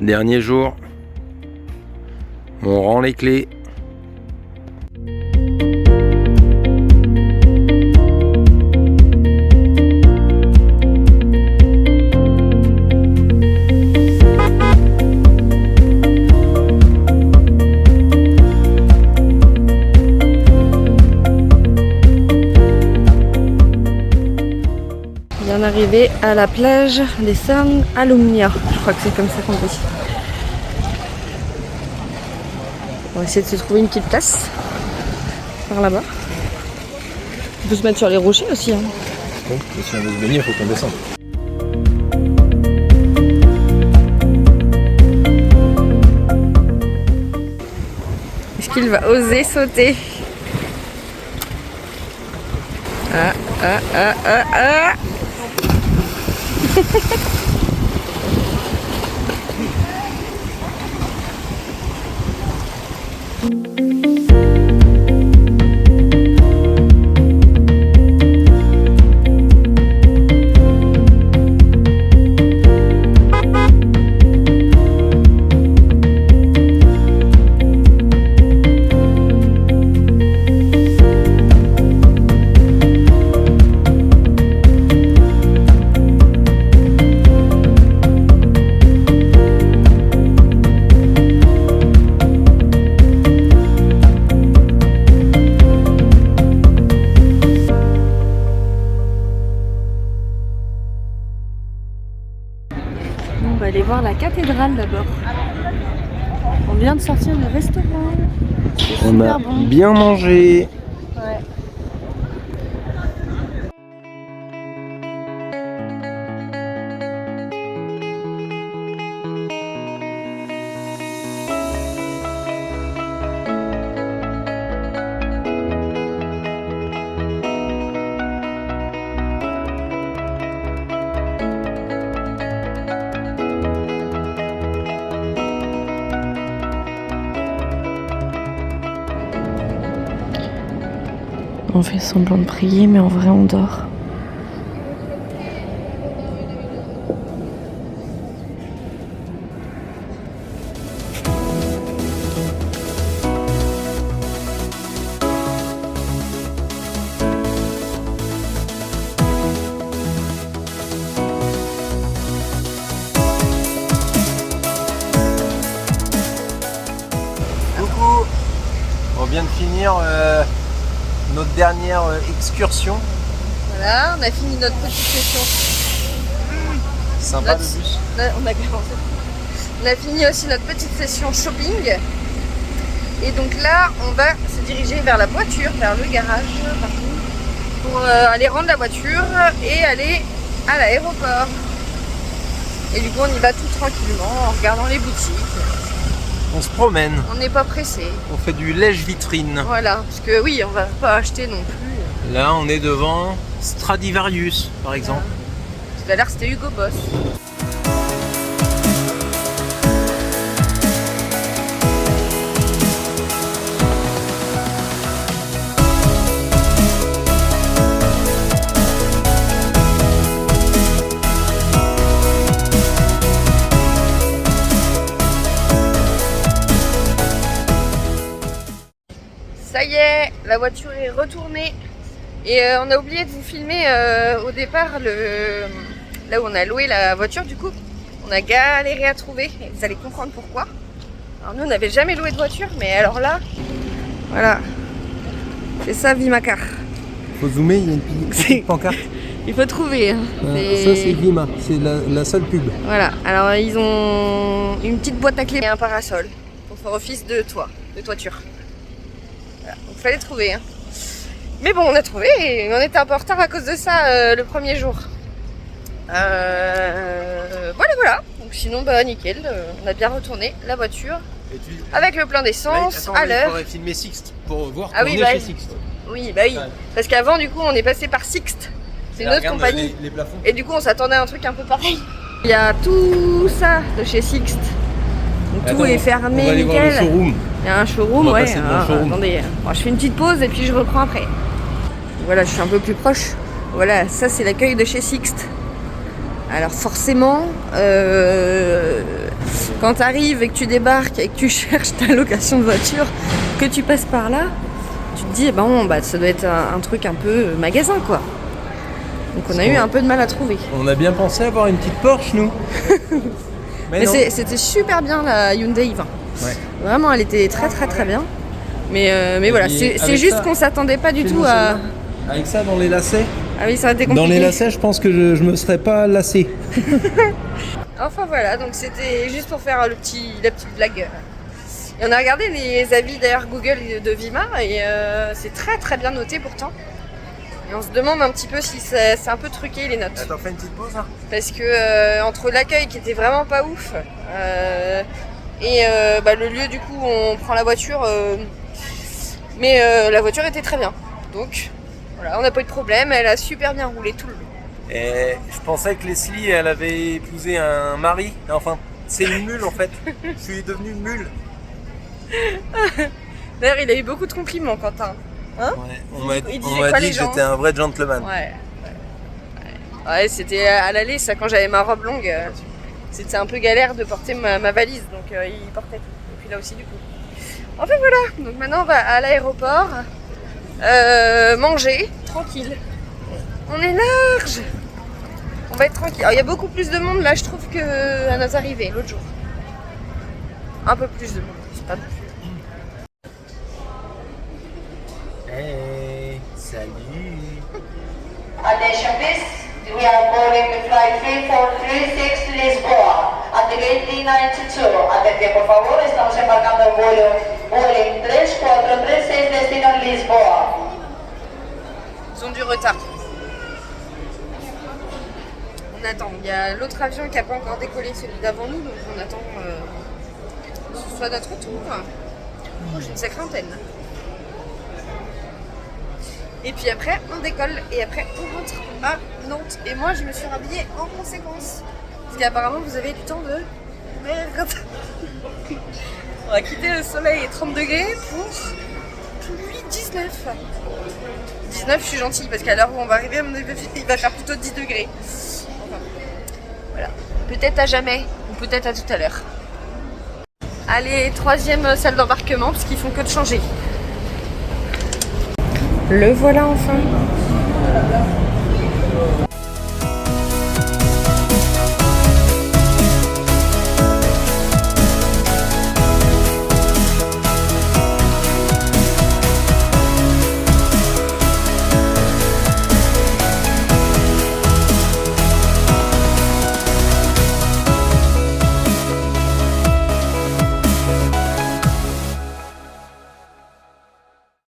Dernier jour. On rend les clés. On est arrivé à la plage des San Alumnia, je crois que c'est comme ça qu'on dit. On va essayer de se trouver une petite place par là-bas. On peut se mettre sur les rochers aussi. Hein. Bon, et si on veut se baigner, il faut qu'on descende. Est-ce qu'il va oser sauter? Ah. On va aller voir la cathédrale d'abord. On vient de sortir du restaurant. C'est On super a bon. bien mangé. Ouais. On fait semblant de prier, mais en vrai on dort. Coucou. On vient de finir notre dernière excursion. Voilà, on a fini notre petite session. Sympa le bus. On a commencé. On a fini aussi notre petite session shopping. Et donc là, on va se diriger vers la voiture, vers le garage, partout, pour aller rendre la voiture et aller à l'aéroport. Et du coup, on y va tout tranquillement en regardant les boutiques. On se promène. On n'est pas pressé. On fait du lèche-vitrine. Voilà, parce que oui, on va pas acheter non plus. Là, on est devant Stradivarius, par exemple. Tout à l'heure, c'était Hugo Boss. Ça y est, la voiture est retournée et on a oublié de vous filmer au départ là où on a loué la voiture. Du coup, on a galéré à trouver et vous allez comprendre pourquoi. Alors nous, on n'avait jamais loué de voiture, mais alors là, voilà, c'est ça Vimacar. Faut zoomer, il y a une petite pancarte. Il faut trouver. Hein. Ça c'est Vima, c'est la seule pub. Voilà, alors ils ont une petite boîte à clés et un parasol pour faire office de toit, de toiture. Voilà, donc fallait trouver. Hein. Mais bon, on a trouvé et on était un peu en retard à cause de ça le premier jour. Voilà. Donc sinon, bah nickel, on a bien retourné la voiture avec le plein d'essence à l'heure. Il faudrait filmer Sixte pour voir qu'on est bah, chez Sixte. Oui, bah oui. Ouais. Parce qu'avant, du coup, on est passé par Sixte. C'est une autre compagnie. Les plafonds. Et du coup, on s'attendait à un truc un peu pareil. Il y a tout ça de chez Sixte. Donc tout est fermé, on va aller nickel. voir le showroom. Il y a un showroom, on va ouais. passer devant le showroom. Attendez, bon, je fais une petite pause et puis je reprends après. Voilà, je suis un peu plus proche. Voilà, ça c'est l'accueil de chez Sixte. Alors forcément, quand tu arrives et que tu débarques et que tu cherches ta location de voiture, que tu passes par là, tu te dis, bon, bah, ça doit être un truc un peu magasin, quoi. Donc on a eu un peu de mal à trouver. On a bien pensé avoir une petite Porsche, nous. Mais c'était super bien la Hyundai i20. Ouais. Vraiment, elle était très très très bien. Mais voilà, c'est juste qu'on s'attendait pas du tout à... Avec ça dans les lacets. Ah oui, ça a été compliqué. Dans les lacets, je pense que je me serais pas lassé. Enfin voilà, donc c'était juste pour faire la petite blague. Et on a regardé les avis d'ailleurs Google de Vima et c'est très très bien noté pourtant. Et on se demande un petit peu si c'est un peu truqué les notes. Attends, fais une petite pause. Hein. Parce que entre l'accueil qui était vraiment pas ouf et le lieu du coup où on prend la voiture, mais la voiture était très bien. Donc voilà, on n'a pas eu de problème, elle a super bien roulé tout le long. Et je pensais que Leslie, elle avait épousé un mari. Enfin, c'est une mule en fait. Je suis devenu une mule. D'ailleurs, il a eu beaucoup de compliments, Quentin. Hein ouais, on m'a dit que j'étais un vrai gentleman. Ouais, c'était à l'aller, ça, quand j'avais ma robe longue, c'était un peu galère de porter ma valise, donc il portait. Et puis là aussi, du coup. Enfin voilà, donc maintenant on va à l'aéroport, manger, tranquille. On est large. On va être tranquille. Alors, il y a beaucoup plus de monde là, je trouve, qu'à notre arrivée l'autre jour. Un peu plus de monde, c'est pas non plus. Hey, salut. Attention please, we are boarding the flight 3436 Lisboa at the gate D92. Atención por favor, estamos embarcando en vuelo Boeing 3436 destino Lisboa. Ils ont du retard. On attend. Il y a l'autre avion qui n'a pas encore décollé, celui d'avant nous, donc on attend que ce soit notre tour. Oh, j'ai une sacrée antenne. Et puis après, on décolle et après, on rentre à Nantes. Et moi, je me suis rhabillée en conséquence. Parce qu'apparemment, vous avez du temps de merde. On va quitter le soleil et 30 degrés pour pluie 19. 19, je suis gentille parce qu'à l'heure où on va arriver, il va faire plutôt 10 degrés. Enfin, voilà. Peut-être à jamais ou peut-être à tout à l'heure. Allez, troisième salle d'embarquement parce qu'ils font que de changer. Le voilà enfin.